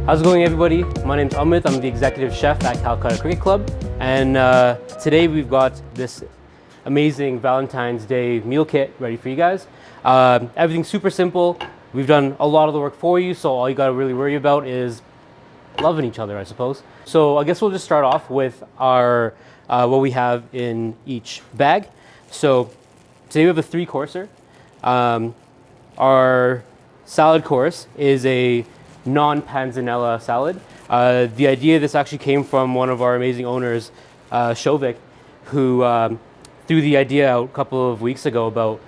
How's it going, everybody? My name's Amit. I'm the executive chef at Calcutta Cricket Club, and today we've got this amazing Valentine's Day meal kit ready for you guys. Everything's super simple. We've done a lot of the work for you, so all you gotta really worry about is loving each other, I suppose. So I guess we'll just start off with our what we have in each bag. So today we have a 3-courser. Our salad course is a non-panzanella salad. The idea of this actually came from one of our amazing owners, Shovik, who threw the idea out a couple of weeks ago about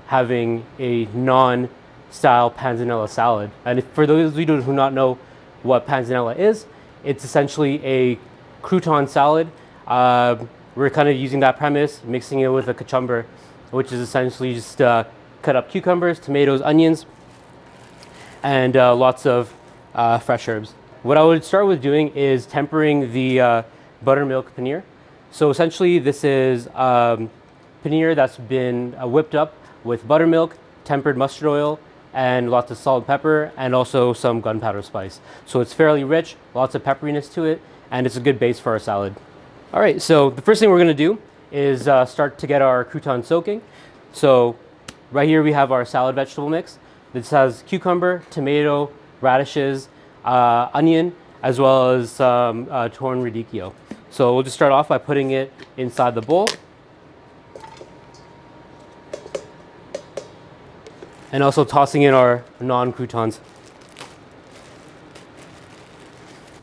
having a non-style panzanella salad. And for those of you who do not know what panzanella is, it's essentially a crouton salad. We're kind of using that premise, mixing it with a cucumber, which is essentially just cut up cucumbers, tomatoes, onions, and lots of fresh herbs. What I would start with doing is tempering the buttermilk paneer. So essentially this is paneer that's been whipped up with buttermilk, tempered mustard oil, and lots of salt and pepper, and also some gunpowder spice. So it's fairly rich, lots of pepperiness to it, and it's a good base for our salad. All right, so the first thing we're gonna do is start to get our croutons soaking. So right here we have our salad vegetable mix. This has cucumber, tomato, radishes, onion, as well as some torn radicchio. So we'll just start off by putting it inside the bowl. And also tossing in our non-croutons.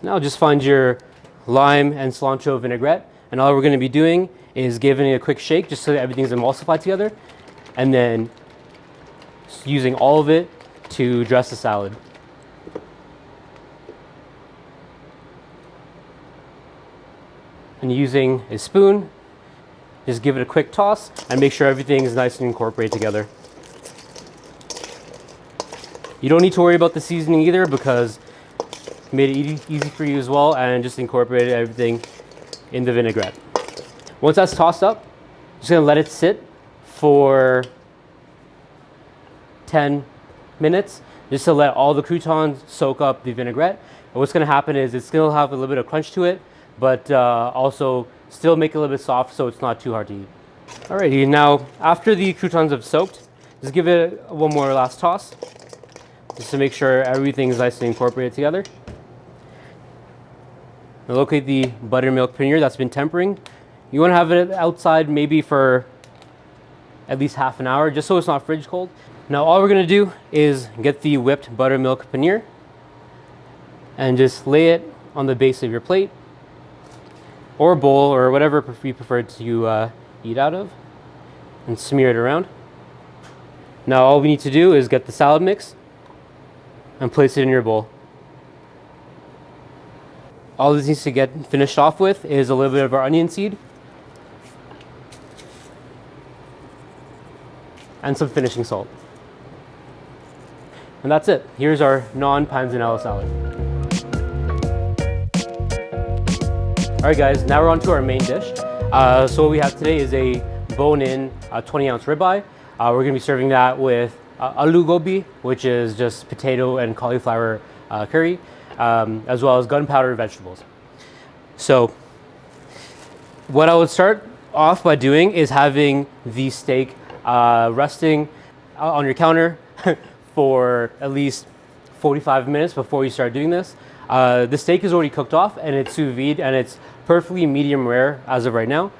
Now just find your lime and cilantro vinaigrette, and all we're going to be doing is giving it a quick shake just so that everything's emulsified together, and then using all of it to dress the salad. And using a spoon, just give it a quick toss and make sure everything is nice and incorporated together. You don't need to worry about the seasoning either because it made it easy for you as well, and just incorporated everything in the vinaigrette. Once that's tossed up, just gonna let it sit for 10 minutes just to let all the croutons soak up the vinaigrette. And what's gonna happen is it's gonna have a little bit of crunch to it, but also still make it a little bit soft so it's not too hard to eat. Alrighty, now after the croutons have soaked, just give it one more last toss just to make sure everything is nicely incorporated together. Now locate the buttermilk paneer that's been tempering. You want to have it outside maybe for at least half an hour just so it's not fridge cold. Now all we're going to do is get the whipped buttermilk paneer and just lay it on the base of your plate or bowl or whatever you prefer to eat out of, and smear it around. Now all we need to do is get the salad mix and place it in your bowl. All this needs to get finished off with is a little bit of our onion seed and some finishing salt. And that's it. Here's our non-panzanella salad. All right guys, now we're on to our main dish. So what we have today is a bone-in 20-ounce ribeye. We're gonna be serving that with aloo gobi, which is just potato and cauliflower curry, as well as gunpowder vegetables. So what I would start off by doing is having the steak resting on your counter for at least 45 minutes before you start doing this. The steak is already cooked off and it's sous vide and it's perfectly medium rare as of right now.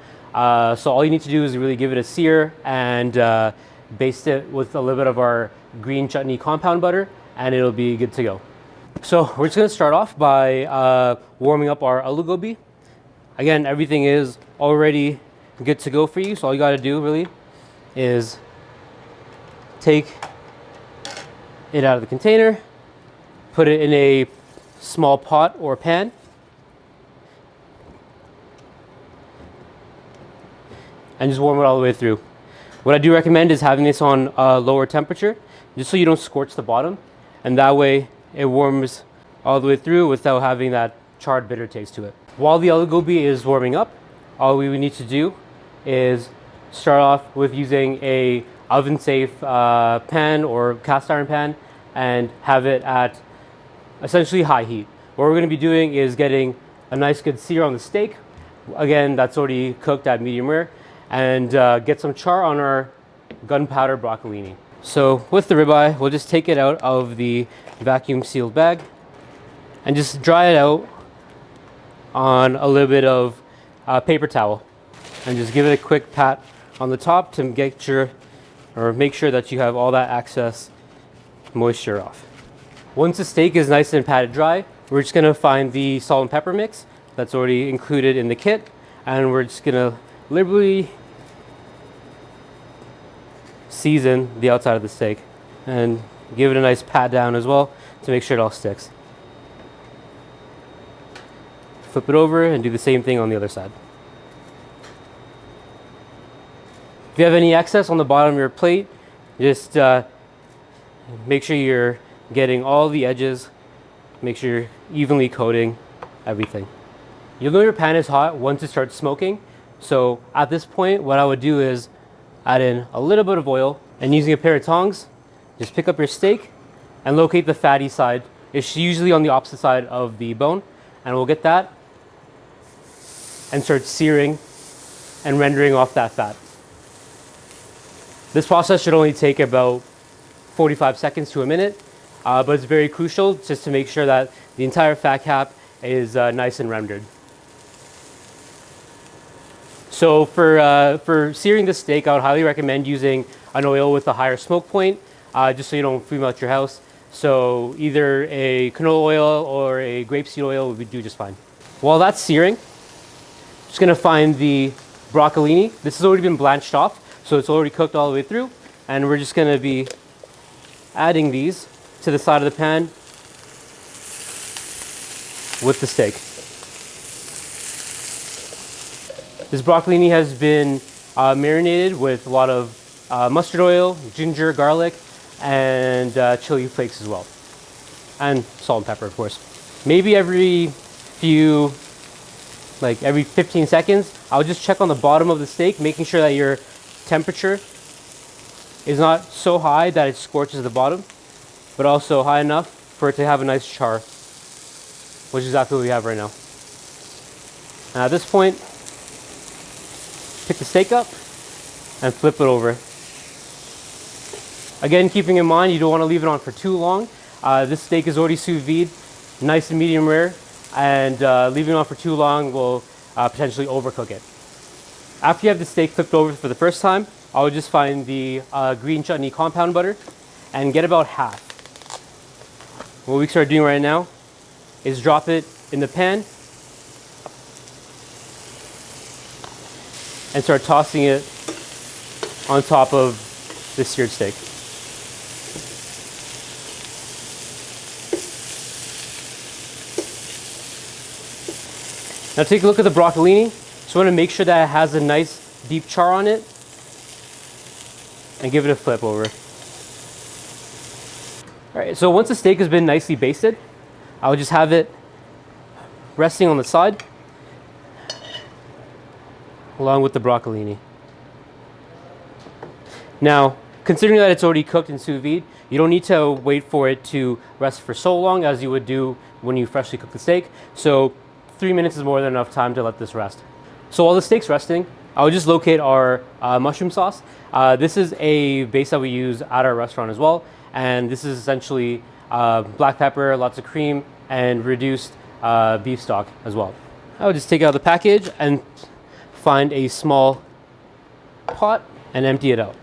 So all you need to do is really give it a sear and baste it with a little bit of our green chutney compound butter, and it'll be good to go. So we're just gonna start off by warming up our aloo gobi. Again, everything is already good to go for you, so all you gotta do really is take it out of the container, put it in a small pot or pan, and just warm it all the way through. What I do recommend is having this on a lower temperature, just so you don't scorch the bottom, and that way it warms all the way through without having that charred bitter taste to it. While the aloo gobi is warming up, all we need to do is start off with using a oven safe pan or cast iron pan and have it at essentially high heat. What we're going to be doing is getting a nice good sear on the steak. Again, that's already cooked at medium rare, and get some char on our gunpowder broccolini. So with the ribeye, we'll just take it out of the vacuum sealed bag and just dry it out on a little bit of paper towel, and just give it a quick pat on the top to make sure that you have all that excess moisture off. Once the steak is nice and patted dry, we're just gonna find the salt and pepper mix that's already included in the kit, and we're just gonna liberally season the outside of the steak and give it a nice pat down as well to make sure it all sticks. Flip it over and do the same thing on the other side. If you have any excess on the bottom of your plate, just make sure you're getting all the edges, make sure you're evenly coating everything. You'll know your pan is hot once it starts smoking. So at this point, what I would do is add in a little bit of oil, and using a pair of tongs, just pick up your steak and locate the fatty side. It's usually on the opposite side of the bone, and we'll get that and start searing and rendering off that fat. This process should only take about 45 seconds to a minute, but it's very crucial just to make sure that the entire fat cap is nice and rendered. So for searing the steak, I would highly recommend using an oil with a higher smoke point, just so you don't fume out your house. So either a canola oil or a grapeseed oil would do just fine. While that's searing, I'm just gonna find the broccolini. This has already been blanched off, so it's already cooked all the way through. And we're just gonna be adding these to the side of the pan with the steak. This broccolini has been marinated with a lot of mustard oil, ginger, garlic, and chili flakes as well. And salt and pepper, of course. Maybe every 15 seconds, I'll just check on the bottom of the steak, making sure that your temperature is not so high that it scorches the bottom, but also high enough for it to have a nice char, which is exactly what we have right now. And at this point, pick the steak up and flip it over. Again, keeping in mind, you don't want to leave it on for too long. This steak is already sous vide, nice and medium rare, and leaving it on for too long will potentially overcook it. After you have the steak flipped over for the first time, I would just find the green chutney compound butter and get about half. What we start doing right now is drop it in the pan and start tossing it on top of the seared steak. Now take a look at the broccolini. Just want to make sure that it has a nice deep char on it, and give it a flip over. All right, so once the steak has been nicely basted, I'll just have it resting on the side along with the broccolini. Now, considering that it's already cooked in sous vide, you don't need to wait for it to rest for so long as you would do when you freshly cook the steak. So 3 minutes is more than enough time to let this rest. So while the steak's resting, I'll just locate our mushroom sauce. This is a base that we use at our restaurant as well. And this is essentially black pepper, lots of cream, and reduced beef stock as well. I'll just take out the package and find a small pot and empty it out.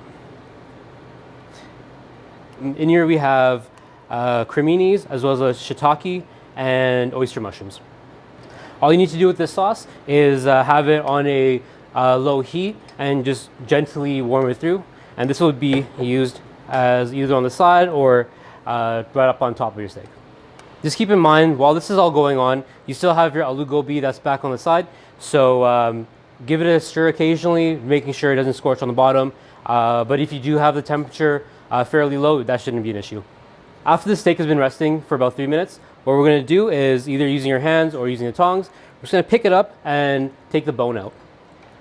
In here we have creminis as well as shiitake and oyster mushrooms. All you need to do with this sauce is have it on a low heat and just gently warm it through. And this would be used as either on the side or right up on top of your steak. Just keep in mind, while this is all going on, you still have your aloo gobi that's back on the side. So give it a stir occasionally, making sure it doesn't scorch on the bottom. But if you do have the temperature fairly low, that shouldn't be an issue. After the steak has been resting for about 3 minutes, what we're going to do is either using your hands or using the tongs, we're just going to pick it up and take the bone out.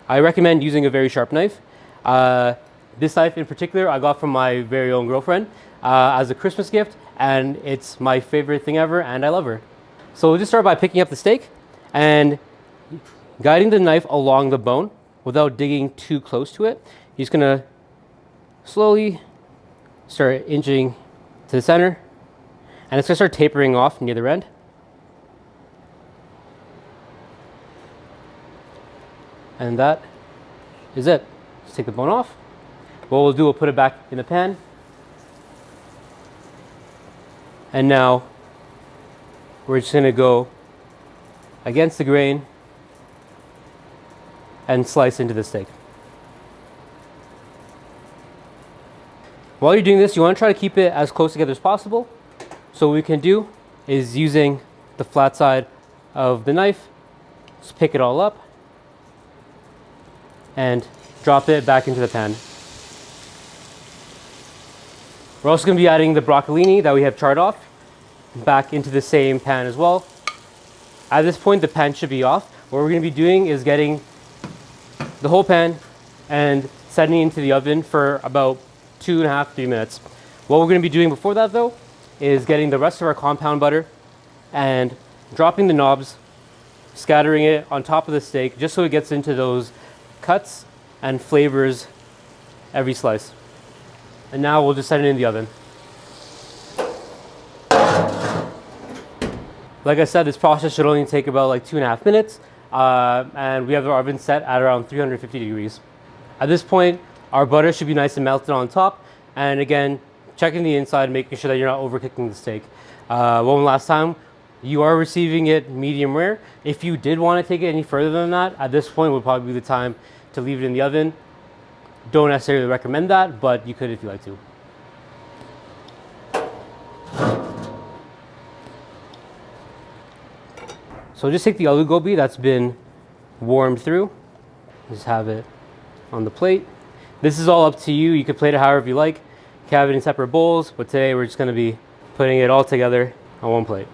I recommend using a very sharp knife. This knife in particular I got from my very own girlfriend as a Christmas gift, and it's my favorite thing ever, and I love her. So we'll just start by picking up the steak and guiding the knife along the bone without digging too close to it. You're just gonna slowly start inching to the center, and it's gonna start tapering off near the end. And that is it. Just take the bone off. What we'll do, we'll put it back in the pan. And now we're just gonna go against the grain and slice into the steak. While you're doing this, you want to try to keep it as close together as possible. So what we can do is, using the flat side of the knife, just pick it all up and drop it back into the pan. We're also going to be adding the broccolini that we have charred off back into the same pan as well. At this point, the pan should be off. What we're going to be doing is getting the whole pan and setting it into the oven for about 2.5 to 3 minutes. What we're going to be doing before that, though, is getting the rest of our compound butter and dropping the knobs, scattering it on top of the steak just so it gets into those cuts and flavors every slice. And now we'll just set it in the oven. Like I said, this process should only take about like 2.5 minutes, and we have our oven set at around 350 degrees. At this point, our butter should be nice and melted on top, and again, checking the inside, making sure that you're not overcooking the steak. One last time, you are receiving it medium rare. If you did want to take it any further than that, at this point would probably be the time to leave it in the oven. Don't necessarily recommend that, but you could if you like to. So just take the aloo gobi that's been warmed through, just have it on the plate. This is all up to you. You can plate it however you like. You can have it in separate bowls, but today we're just going to be putting it all together on one plate.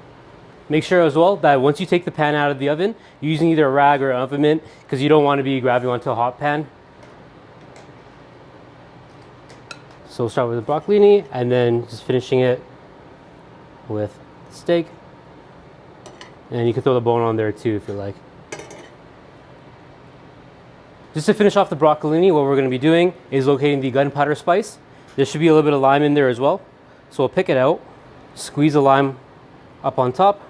Make sure as well that once you take the pan out of the oven, you're using either a rag or an oven mitt, because you don't want to be grabbing onto a hot pan. So we'll start with the broccolini and then just finishing it with steak. And you can throw the bone on there too if you like. Just to finish off the broccolini, what we're going to be doing is locating the gunpowder spice. There should be a little bit of lime in there as well. So we'll pick it out, squeeze the lime up on top,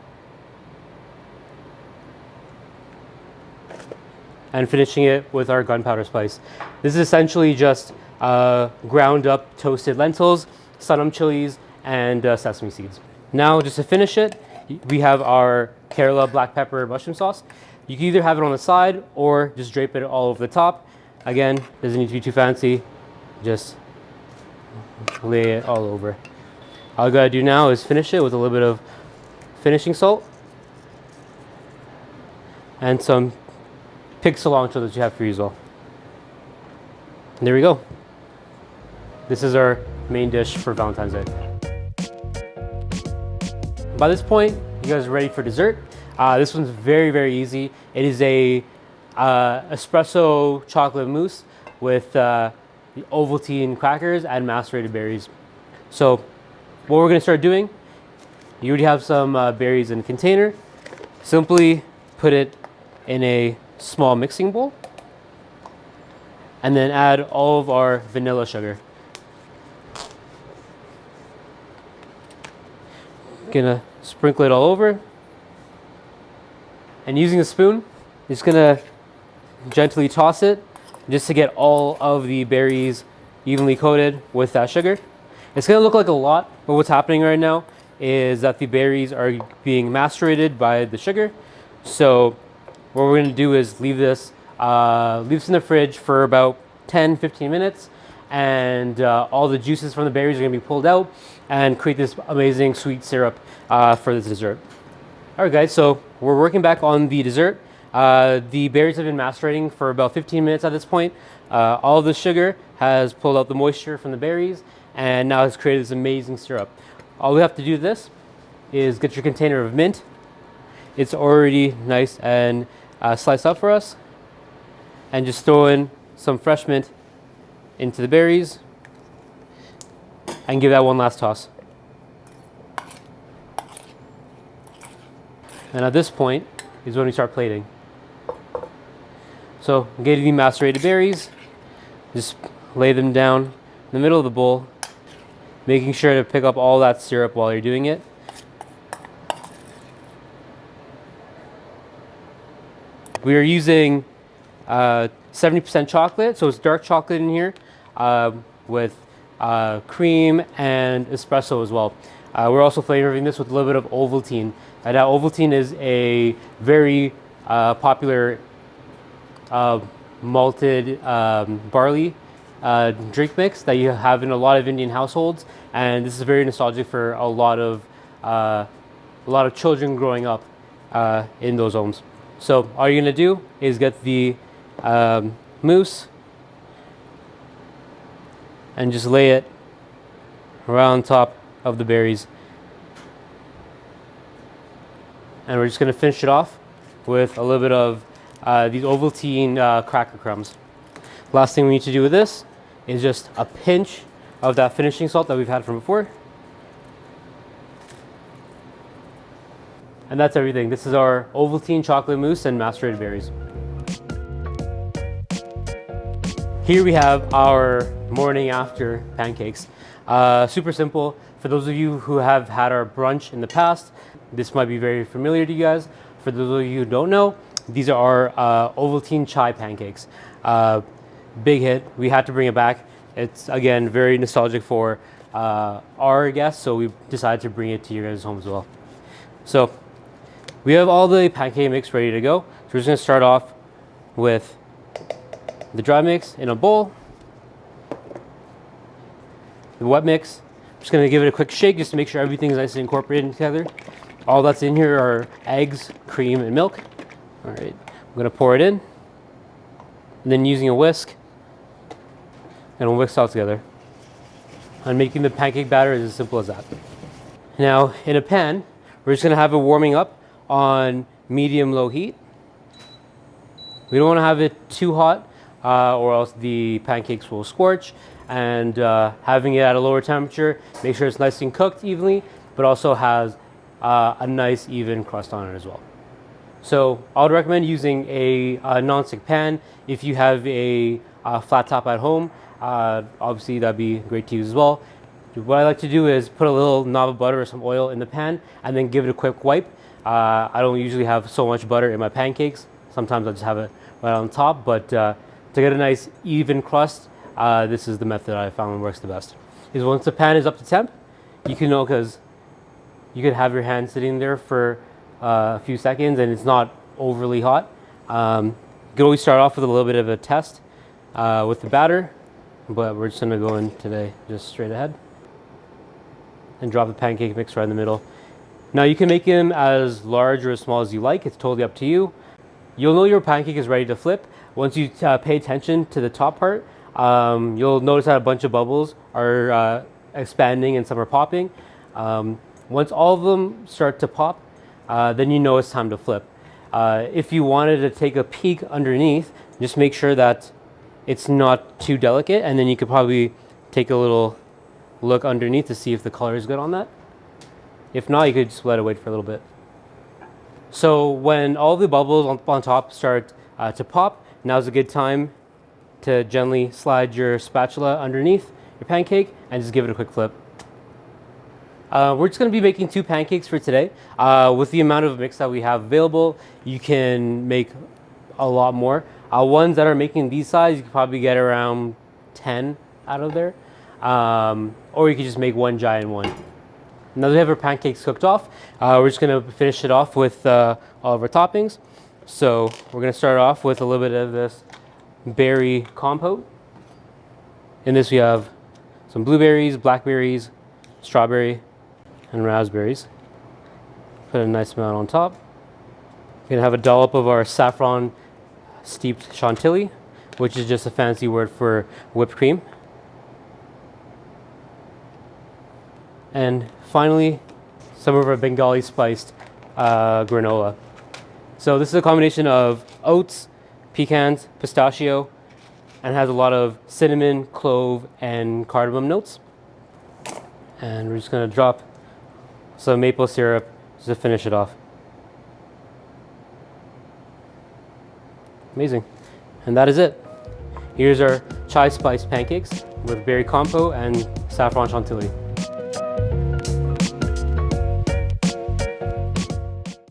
and finishing it with our gunpowder spice. This is essentially just ground up toasted lentils, sunum chilies, and sesame seeds. Now, just to finish it, we have our Kerala black pepper mushroom sauce. You can either have it on the side or just drape it all over the top. Again, doesn't need to be too fancy. Just lay it all over. All you gotta do now is finish it with a little bit of finishing salt and some pig cilantro that you have for you as well. And there we go. This is our main dish for Valentine's Day. By this point, you guys are ready for dessert. This one's very, very easy. It is a espresso chocolate mousse with the Ovaltine crackers and macerated berries. So what we're gonna start doing, you already have some berries in a container. Simply put it in a small mixing bowl and then add all of our vanilla sugar. Gonna sprinkle it all over, and using a spoon, just gonna gently toss it just to get all of the berries evenly coated with that sugar. It's gonna look like a lot, but what's happening right now is that the berries are being macerated by the sugar. So what we're gonna do is leave this in the fridge for about 10-15 minutes, and all the juices from the berries are gonna be pulled out and create this amazing sweet syrup for this dessert. All right, guys, so we're working back on the dessert. The berries have been macerating for about 15 minutes at this point. All of the sugar has pulled out the moisture from the berries, and now it's created this amazing syrup. All we have to do with this is get your container of mint. It's already nice and sliced up for us, and just throw in some fresh mint into the berries and give that one last toss. And at this point is when we start plating. So getting the macerated berries, just lay them down in the middle of the bowl, making sure to pick up all that syrup while you're doing it. We are using 70% chocolate, so it's dark chocolate in here, with cream and espresso as well. We're also flavoring this with a little bit of Ovaltine. Now, Ovaltine is a very popular malted barley drink mix that you have in a lot of Indian households, and this is very nostalgic for a lot of children growing up in those homes. So all you're gonna do is get the mousse and just lay it around top of the berries, and we're just gonna finish it off with a little bit of these Ovaltine cracker crumbs. Last thing we need to do with this is just a pinch of that finishing salt that we've had from before. And that's everything. This is our Ovaltine chocolate mousse and macerated berries. Here we have our morning after pancakes. Super simple. For those of you who have had our brunch in the past, this might be very familiar to you guys. For those of you who don't know, these are our Ovaltine chai pancakes. Big hit. We had to bring it back. It's, again, very nostalgic for our guests, so we decided to bring it to your guys' home as well. So we have all the pancake mix ready to go. So we're just gonna start off with the dry mix in a bowl. The wet mix, I'm just gonna give it a quick shake just to make sure everything's nicely incorporated together. All that's in here are eggs, cream, and milk. All right, I'm gonna pour it in, and then using a whisk, and we'll whisk it all together. And making the pancake batter is as simple as that. Now, in a pan, we're just gonna have it warming up on medium-low heat. We don't wanna have it too hot, or else the pancakes will scorch. And having it at a lower temperature, make sure it's nice and cooked evenly, but also has a nice even crust on it as well. So I would recommend using a non-stick pan. If you have a flat top at home, obviously that'd be great to use as well. What I like to do is put a little knob of butter or some oil in the pan and then give it a quick wipe. I don't usually have so much butter in my pancakes. Sometimes I just have it right on top, but to get a nice even crust, this is the method I found works the best. Is once the pan is up to temp, you can know, because you could have your hand sitting there for a few seconds and it's not overly hot. You can always start off with a little bit of a test with the batter, but we're just gonna go in today just straight ahead and drop the pancake mix right in the middle. Now you can make them as large or as small as you like. It's totally up to you. You'll know your pancake is ready to flip once you pay attention to the top part. You'll notice that a bunch of bubbles are expanding and some are popping. Once all of them start to pop, then you know it's time to flip. If you wanted to take a peek underneath, just make sure that it's not too delicate, and then you could probably take a little look underneath to see if the color is good on that. If not, you could just let it wait for a little bit. So when all the bubbles on top start to pop, now's a good time to gently slide your spatula underneath your pancake and just give it a quick flip. We're just going to be making 2 pancakes for today. With the amount of mix that we have available, you can make a lot more. Ones that are making these size, you can probably get around 10 out of there. Or you can just make one giant one. Now that we have our pancakes cooked off, we're just going to finish it off with all of our toppings. So we're going to start off with a little bit of this berry compote. In this we have some blueberries, blackberries, strawberry, and raspberries. Put a nice amount on top. We're gonna have a dollop of our saffron steeped chantilly, which is just a fancy word for whipped cream. And finally, some of our Bengali spiced granola. So this is a combination of oats, pecans, pistachio, and has a lot of cinnamon, clove, and cardamom notes. And we're just gonna drop some maple syrup just to finish it off. Amazing. And that is it. Here's our chai spice pancakes with berry compo and saffron chantilly.